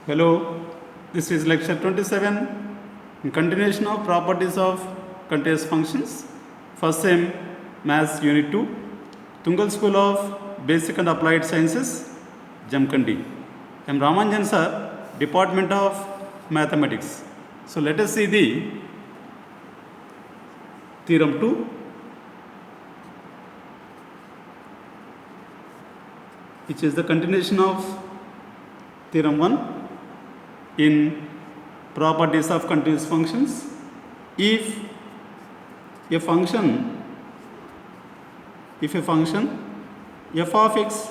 Hello, this is lecture 27 in continuation of properties of continuous functions. First sem Maths Unit 2, Tungal School of Basic and Applied Sciences, Jamkandi. I am Ramanjan Sir, Department of Mathematics. So let us see the theorem 2. Which is the continuation of theorem 1 in properties of continuous functions. If a function f of x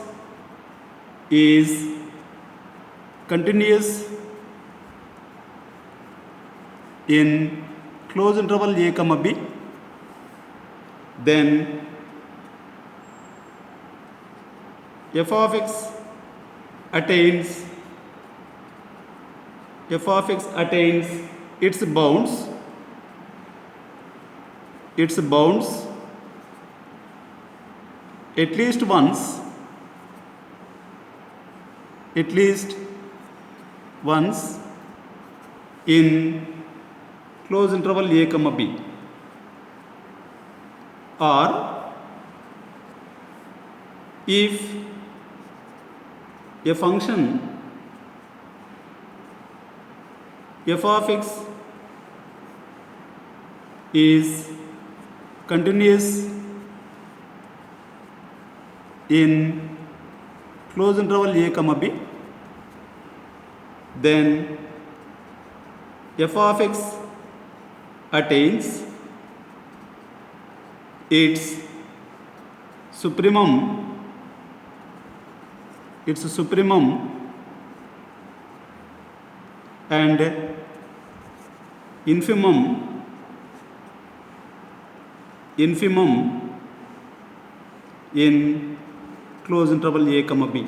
is continuous in closed interval a comma b, then f of x attains its bounds at least once in closed interval a comma b, or if a function f of x is continuous in closed interval a comma b, then f of x attains its supremum and infimum in closed interval a comma b.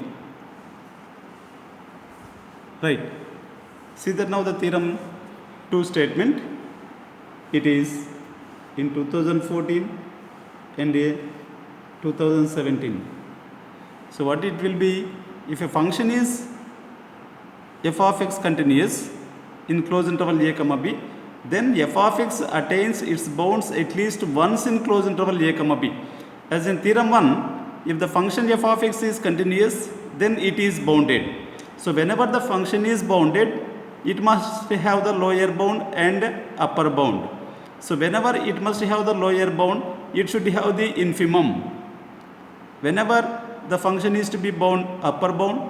Right. See that now the theorem 2 statement. It is in 2014 and 2017. So what it will be, if a function is f of x continuous in closed interval a comma b, then f of x attains its bounds at least once in closed interval a comma b. As in theorem 1, if the function f of x is continuous, then it is bounded. So whenever the function is bounded, it must have the lower bound and upper bound. So whenever it must have the lower bound, it should have the infimum. Whenever the function is to be bound upper bound,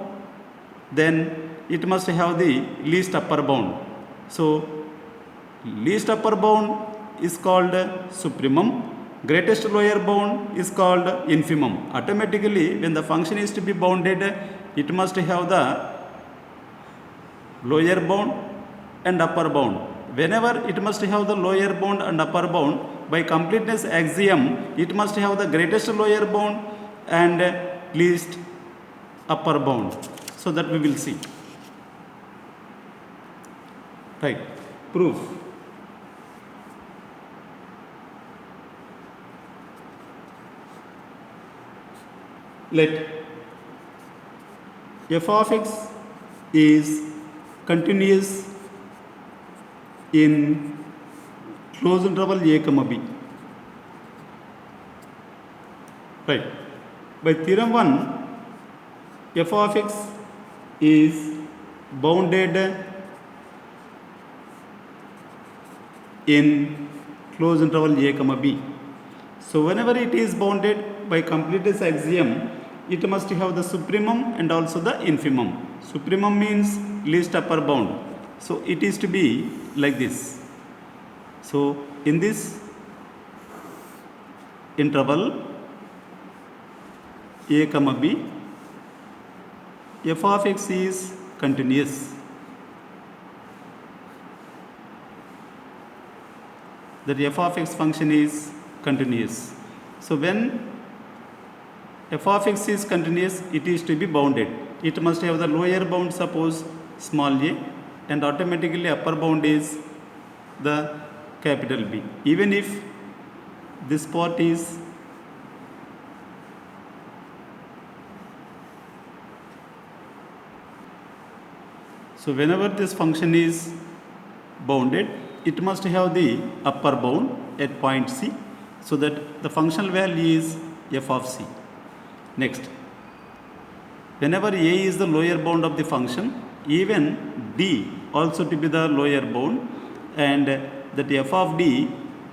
then it must have the least upper bound. So least upper bound is called supremum, greatest lower bound is called infimum. Automatically, when the function is to be bounded, it must have the lower bound and upper bound. Whenever it must have the lower bound and upper bound, by completeness axiom, it must have the greatest lower bound and least upper bound. So that we will see. Right. Proof. Let f of x is continuous in closed interval a comma b. Right. By theorem 1, f of x is bounded in closed interval a comma b. So whenever it is bounded, by completeness axiom, it must have the supremum and also the infimum. Supremum means least upper bound. So it is to be like this. So in this interval a comma b, f of x is continuous. That f of x function is continuous. So when f of x is continuous, it is to be bounded. It must have the lower bound, suppose small a, and automatically upper bound is the capital B. Even if this part is So whenever this function is bounded, it must have the upper bound at point C, so that the functional value is f of c. Next, whenever a is the lower bound of the function, even d also to be the lower bound, and that f of d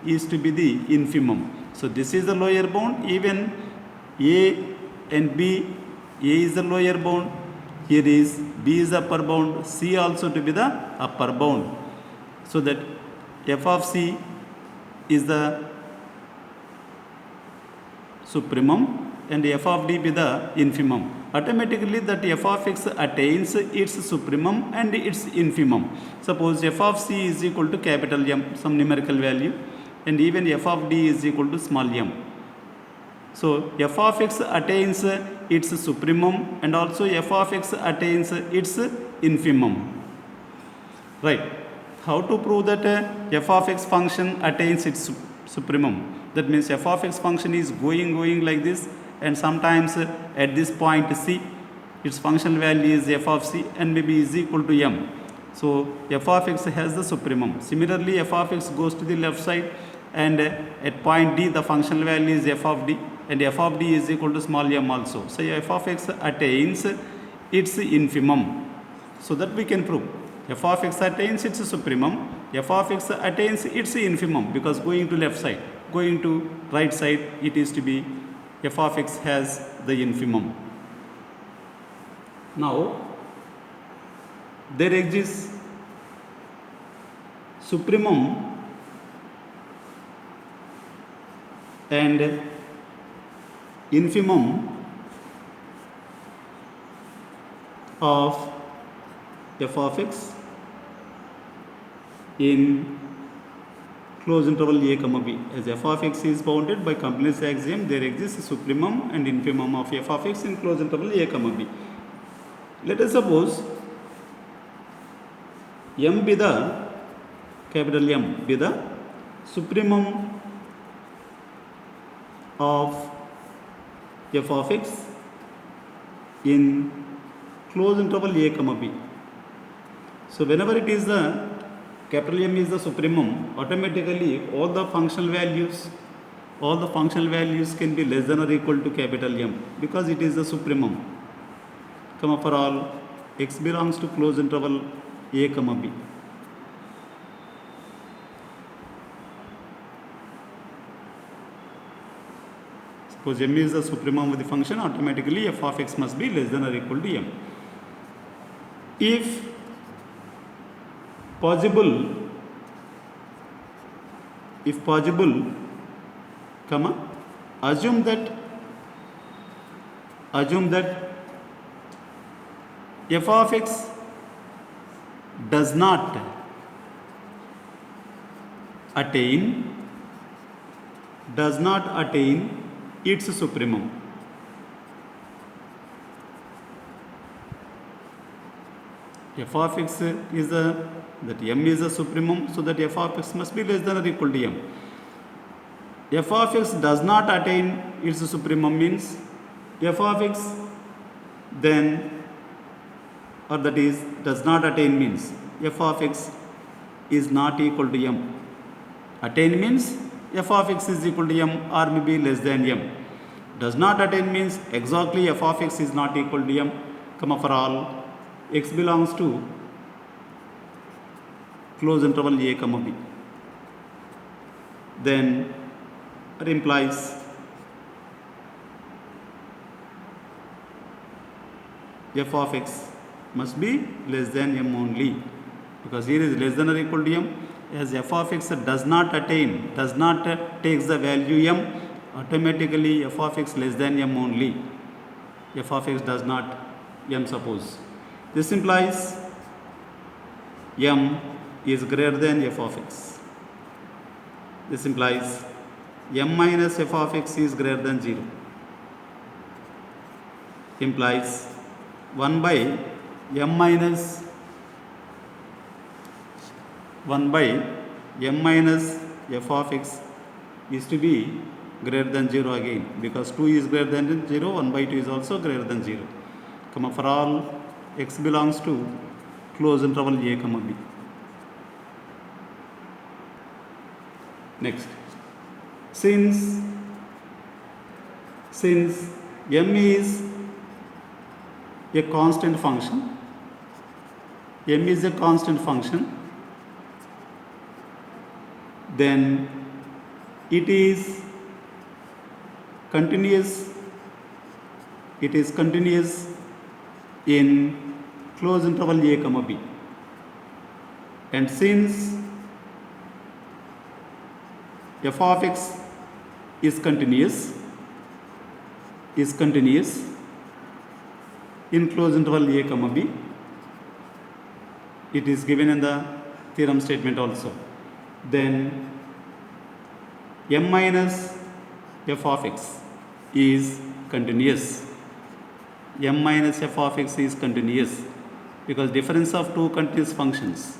is to be the infimum. So this is the lower bound, even a and b, a is the lower bound, here is b is the upper bound, c also to be the upper bound, so that f of c is the supremum and f of d be the infimum. Automatically that f of x attains its supremum and its infimum. Suppose f of c is equal to capital M, some numerical value, and even f of d is equal to small m. So f of x attains its supremum and also f of x attains its infimum. Right. How to prove that f of x function attains its supremum? That means f of x function is going like this, and sometimes at this point c, its functional value is f of c and maybe is equal to m. So f of x has the supremum. Similarly, f of x goes to the left side, and at point d the functional value is f of d, and f of d is equal to small m also. So f of x attains its infimum. So that we can prove f of x attains its supremum, f of x attains its infimum, because going to left side, going to right side, it is to be f of x has the infimum. Now there exists supremum and infimum of f of x in closed interval a comma b. As f of x is bounded by completeness axiom, there exists supremum and infimum of f of x in closed interval a comma b. Let us suppose m be the, capital M be the supremum of f of x in closed interval a comma b. So whenever it is the capital M is the supremum, automatically all the functional values can be less than or equal to capital M, because it is the supremum, comma, for all x belongs to closed interval a comma b. Suppose m is the supremum of the function, automatically f of x must be less than or equal to m. If possible, comma, assume that f of x does not attain its supremum. F of x is that m is a supremum, so that f of x must be less than or equal to m. F of x does not attain its supremum means f of x then, or that is does not attain means f of x is not equal to m. Attain means f of x is equal to m or maybe less than m. Does not attain means exactly f of x is not equal to m, comma, for all x belongs to closed interval a comma b. Then it implies f of x must be less than m only, because here is less than or equal to m. As f of x does not takes the value m, automatically f of x less than m only. F of x does not m, suppose. This implies m is greater than f of x. This implies m minus f of x is greater than 0. Implies 1 by m minus f of x is to be greater than 0 again, because 2 is greater than 0, 1 by 2 is also greater than 0, comma, for all x belongs to close interval a comma b. Next, since m is a constant function, then it is continuous in close interval a comma b. And since f of x is continuous in close interval a comma b, it is given in the theorem statement also, then m minus f of x is continuous. M minus f of x is continuous because difference of two continuous functions.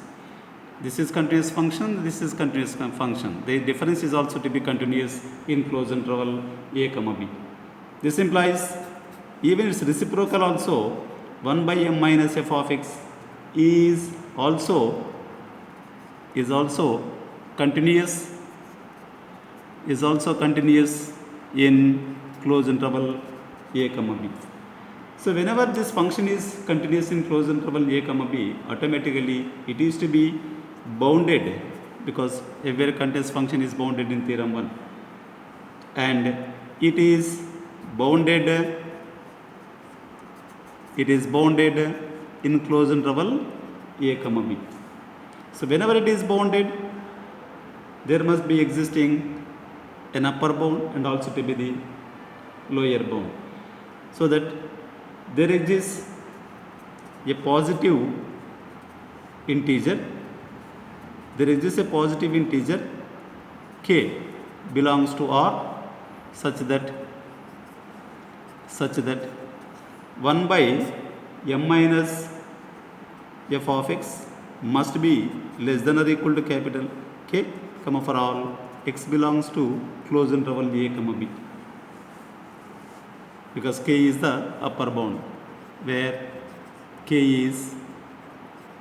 This is continuous function, this is continuous function. The difference is also to be continuous in close interval a comma b. This implies even its reciprocal also 1 by m minus f of x is also continuous in close interval a comma b. So whenever this function is continuous in close interval a comma b, automatically it is to be bounded, because every continuous function is bounded in theorem 1, and it is bounded in close interval a comma b. So whenever it is bounded, there must be existing an upper bound and also to be the lower bound, so that there exists a positive integer k belongs to R such that 1 by m minus f of x must be less than or equal to capital K, for all x belongs to close interval a comma b, because k is the upper bound, where k is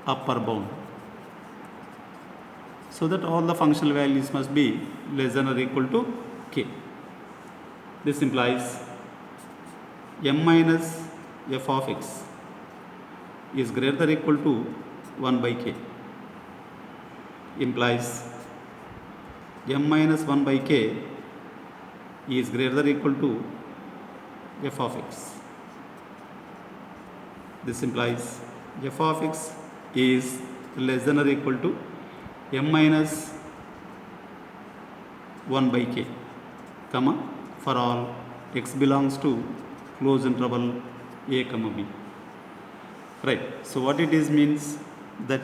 upper bound, so that all the functional values must be less than or equal to k. This implies m minus f of x is greater than or equal to 1 by k, implies m minus 1 by k is greater than or equal to f of x. This implies f of x is less than or equal to m minus 1 by k, for all x belongs to close interval a comma b. Right. So what it is means that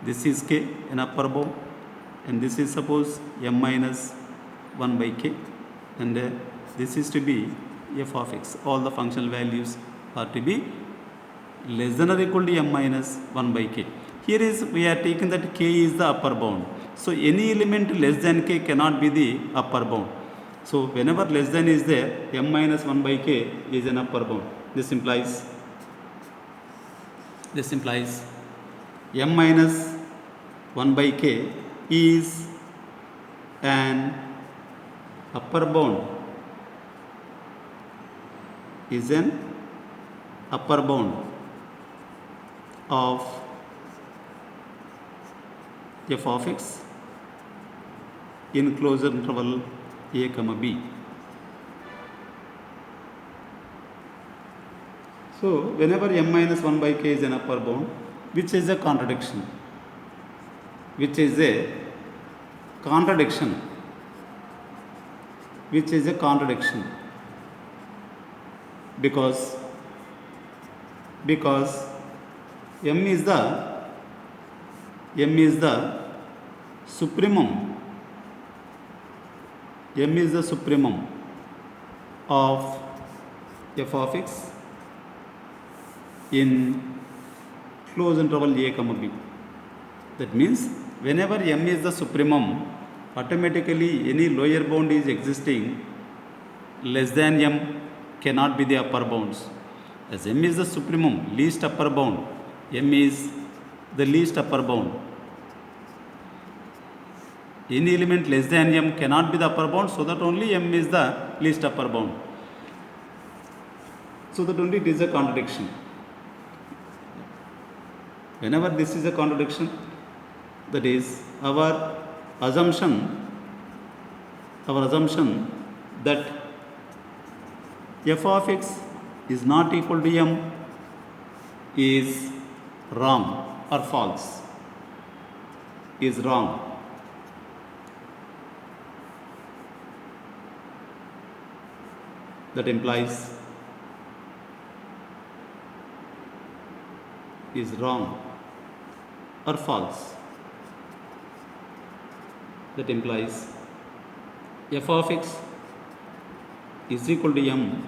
this is k, an upper bound, and this is suppose m minus 1 by k, and this is to be f of x. All the functional values are to be less than or equal to m minus 1 by k. Here is we are taking that k is the upper bound. So any element less than k cannot be the upper bound. So whenever less than is there, m minus 1 by k is an upper bound. This implies m minus 1 by k is an upper bound, of f of x in closed interval a comma b. So whenever m minus 1 by k is an upper bound, which is a contradiction, because m is the supremum of f of x in close interval a comma b. That means whenever m is the supremum, automatically any lower bound is existing less than m cannot be the upper bounds. As m is the supremum, least upper bound, m is the least upper bound. Any element less than m cannot be the upper bound, so that only m is the least upper bound. So that only it is a contradiction. Whenever this is a contradiction, that is our assumption that f of x is not equal to m is wrong or false, is wrong. That implies is wrong or false. That implies f of x is equal to m,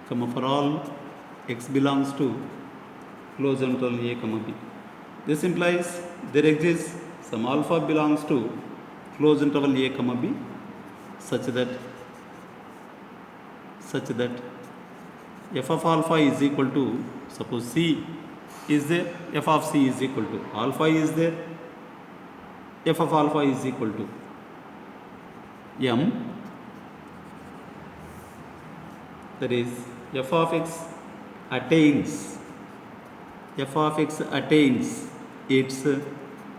for all x belongs to closed interval a, b. This implies there exists some alpha belongs to closed interval a, b such that f of alpha is equal to, suppose c is there, f of c is equal to, alpha is there, f of alpha is equal to m, that is f of x attains its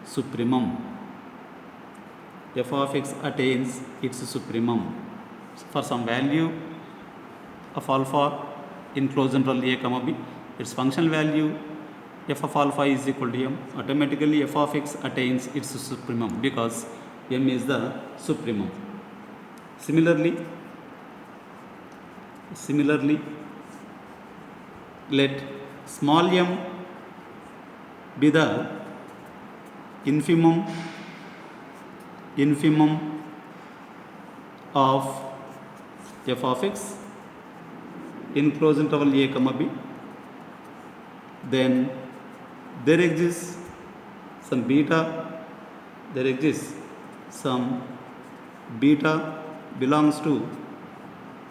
supremum. F of x attains its supremum for some value of alpha in closed interval a, b, its functional value f of alpha is equal to m. Automatically f of x attains its supremum because m is the supremum. Similarly, let small m be the infimum of f of x in closed interval a, b, then there exists some beta belongs to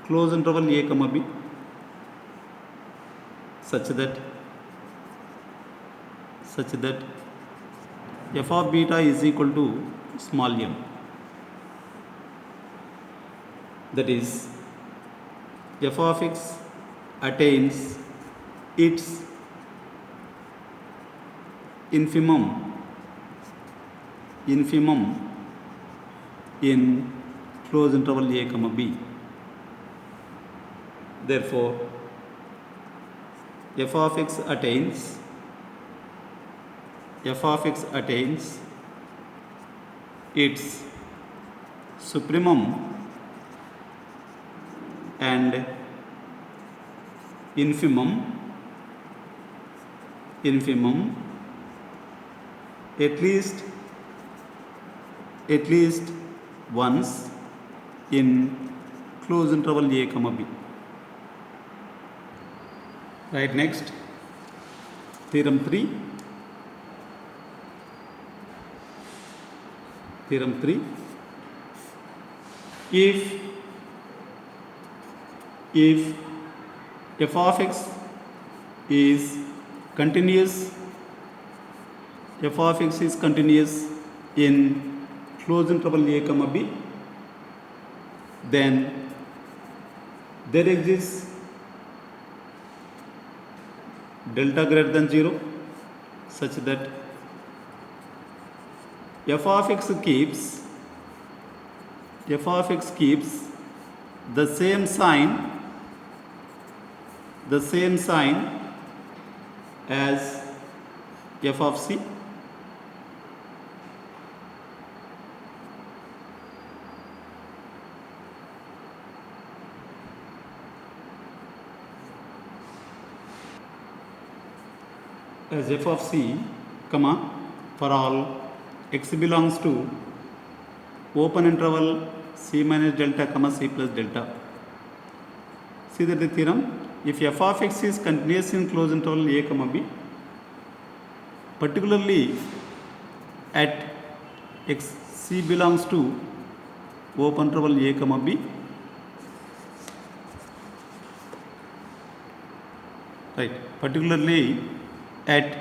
closed interval a, b such that f of beta is equal to small m. That is f of x attains its infimum in closed interval a, b. Therefore, f of x attains its supremum and infimum at least once in closed interval a, b. Right, next, theorem 3. If f of x is continuous in closed interval a, b, then there exists delta greater than 0 such that f of x keeps the same sign as f of c. As f of c, for all x belongs to open interval c minus delta, c plus delta. See that the theorem, if f of x is continuous in closed interval a, b, particularly at x c belongs to open interval a, b, right, particularly at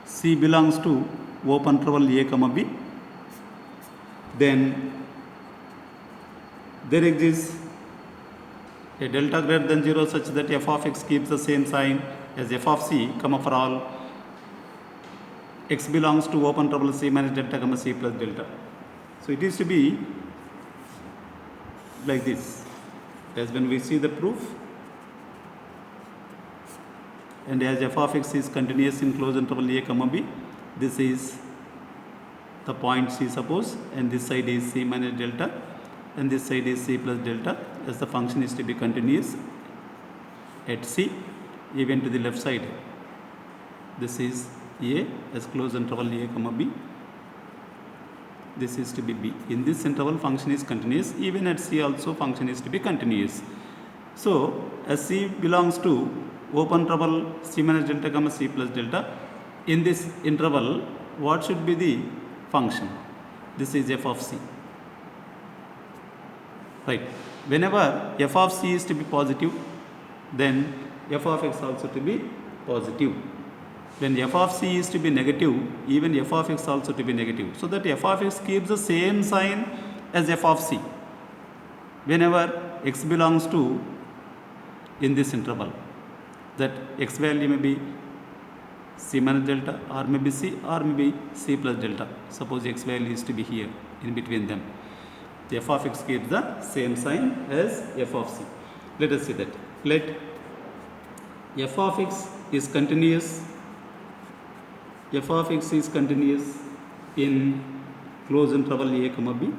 C belongs to open interval a comma b, then there exists a delta greater than 0 such that f of x keeps the same sign as f of c, comma, for all x belongs to open interval c minus delta, comma, c plus delta. So it is to be like this, as when we see the proof, and as f of x is continuous in closed interval a comma b, this is the point C, suppose, and this side is c minus delta and this side is c plus delta, as the function is to be continuous at c even to the left side. This is a as closed interval a comma b, this is to be b. In this interval function is continuous, even at c also function is to be continuous. So as c belongs to open interval c minus delta, comma, c plus delta, in this interval what should be the function? This is f of c, right? Whenever f of c is to be positive, then f of x also to be positive. When f of c is to be negative, even f of x also to be negative, so that f of x keeps the same sign as f of c whenever x belongs to in this interval, that x value may be c minus delta, or may be c, or may be c plus delta. Suppose x value is to be here in between them, the f of x keeps the same sign as f of c. Let us see that. Let f of x is continuous, f of x is continuous in closed interval a comma b,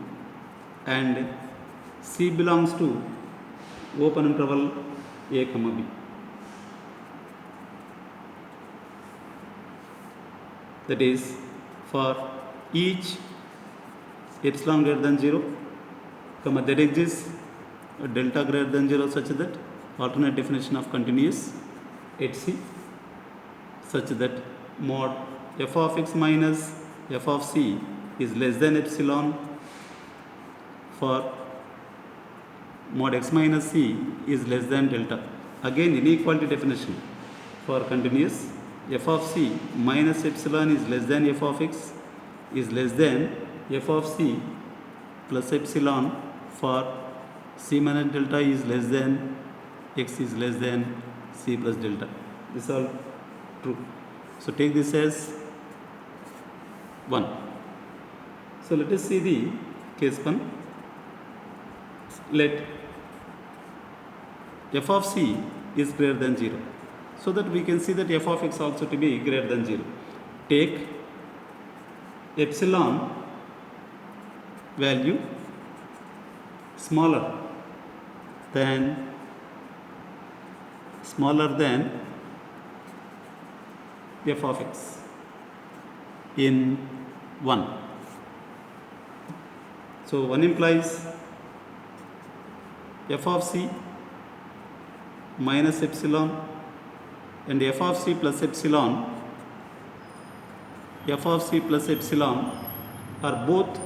and c belongs to open interval a comma b. That is, for each epsilon greater than 0, comma, there exists a delta greater than 0 such that alternate definition of continuous at c, such that mod f of x minus f of c is less than epsilon for mod x minus c is less than delta. Again, inequality definition for continuous, f of c minus epsilon is less than f of x is less than f of c plus epsilon for c minus delta is less than x is less than c plus delta. This is all true. So take this as 1. So let us see the case 1. Let f of c is greater than 0, so that we can see that f of x also to be greater than 0. Take epsilon value smaller than f of x in 1. So 1 implies f of c minus epsilon and f of c plus epsilon, f of c plus epsilon are both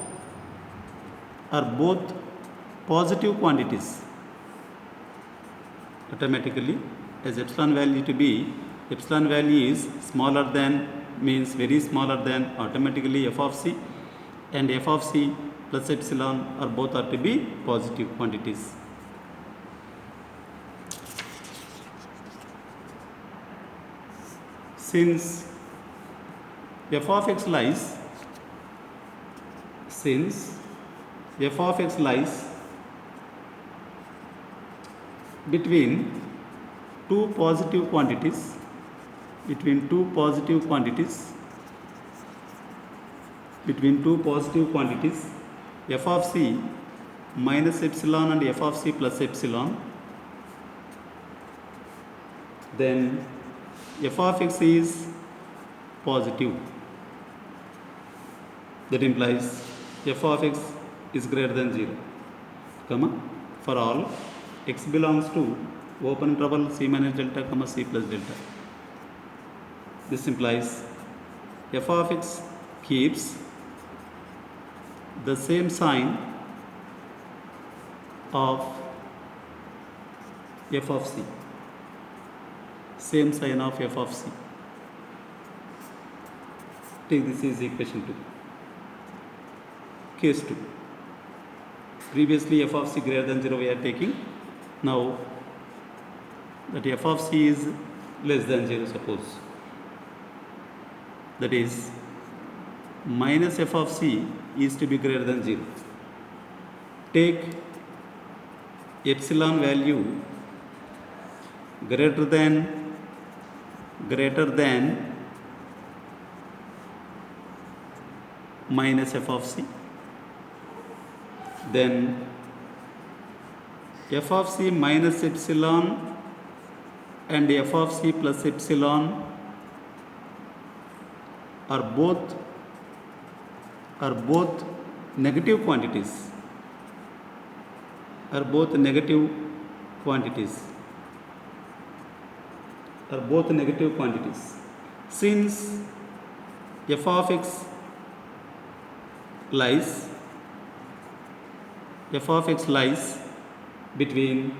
positive quantities. Automatically, as epsilon value to be, epsilon value is smaller than, means very smaller than, automatically f of c and f of c plus epsilon are both are to be positive quantities. Since f of x lies between two positive quantities, f of c minus epsilon and f of c plus epsilon, then f of x is positive. That implies f of x is greater than 0, comma, for all x belongs to open interval c minus delta, comma, c plus delta. This implies f of x keeps the same sign of f of c, same sign of f of c. Take this is equation 2. Case 2. Previously f of c greater than 0 we are taking. Now that f of c is less than 0, suppose. That is minus f of c is to be greater than 0. Take epsilon value greater than minus f of c. Then f of c minus epsilon and f of c plus epsilon are both negative quantities. Since f of x lies between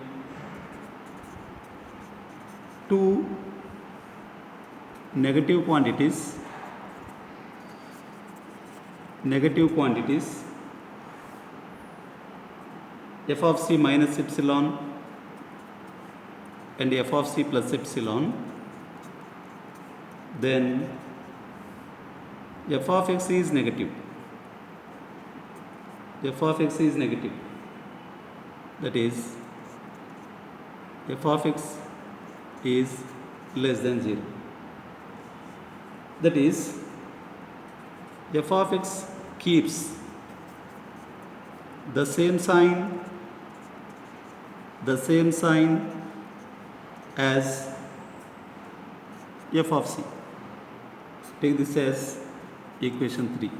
two negative quantities, f of c minus epsilon and f of c plus epsilon, then f of x is negative. That is, f of x is less than 0. That is, f of x keeps the same sign as f of c. Take this as equation 3.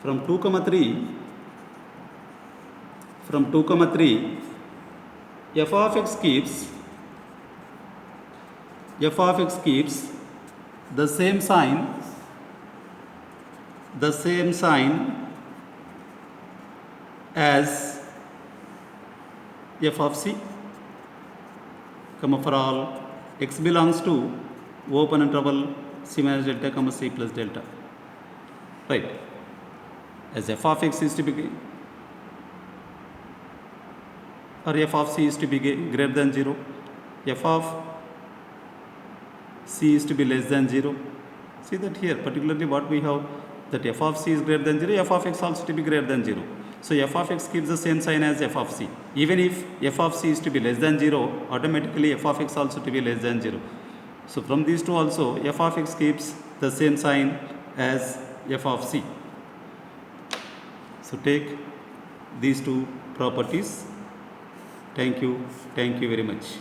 From 2, 3, f of x keeps the same sign as f of c, for all x belongs to open interval c minus delta, c plus delta. Right. As f of x is to be, or f of c is to be greater than 0, f of c is to be less than 0. See that here, particularly what we have, that f of c is greater than 0, f of x also to be greater than 0. So f of x gives the same sign as f of c. Even if f of c is to be less than 0, automatically f of x also to be less than 0. So from these two also, f of x keeps the same sign as f of c. So take these two properties. Thank you very much.